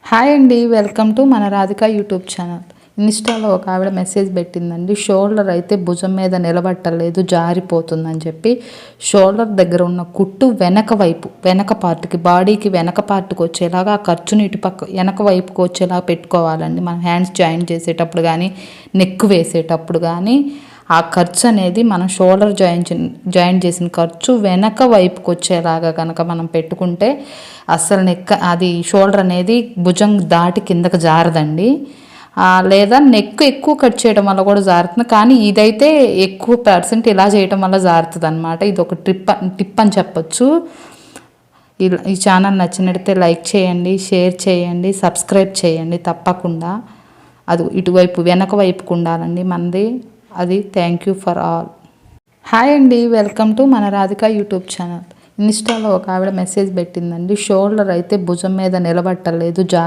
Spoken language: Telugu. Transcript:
హాయ్ అండి, వెల్కమ్ టు మన రాధిక యూట్యూబ్ ఛానల్. ఇన్స్టాలో ఒక ఆవిడ మెసేజ్ పెట్టిందండి. షోల్డర్ అయితే భుజం మీద నిలబట్టలేదు, జారిపోతుందని చెప్పి. షోల్డర్ దగ్గర ఉన్న కుట్టు వెనక పార్ట్కి, బాడీకి వెనక పార్ట్కి వచ్చేలాగా, ఆ ఖర్చుని ఇటుపక్క వెనక వైపుకి వచ్చేలాగా పెట్టుకోవాలండి. మనం హ్యాండ్స్ జాయిన్ చేసేటప్పుడు కానీ, నెక్ వేసేటప్పుడు కానీ ఆ ఖర్చు అనేది మనం షోల్డర్ జాయిన్ చేసిన ఖర్చు వెనక వైపుకి వచ్చేలాగా కనుక మనం పెట్టుకుంటే అస్సలు నెక్ అది షోల్డర్ అనేది భుజం దాటి కిందకి జారదండి. లేదా నెక్ ఎక్కువ కట్ చేయడం వల్ల కూడా జారుతుంది, కానీ ఇదైతే ఎక్కువ పర్సెంట్ ఇలా చేయడం వల్ల జారుతుంది అనమాట. ఇది ఒక టిప్ అని చెప్పొచ్చు. ఈ ఛానల్ నచ్చినట్లయితే లైక్ చేయండి, షేర్ చేయండి, సబ్స్క్రైబ్ చేయండి తప్పకుండా. అది ఇటువైపు వెనక వైపుకు ఉండాలండి మనది. అది thank you for all. Hi అండి, వెల్కమ్ టు మన రాధిక యూట్యూబ్ ఛానల్. ఇన్స్టాలో ఒక ఆవిడ మెసేజ్ పెట్టిందండి. షోల్డర్ అయితే భుజం మీద నిలబట్టలేదు,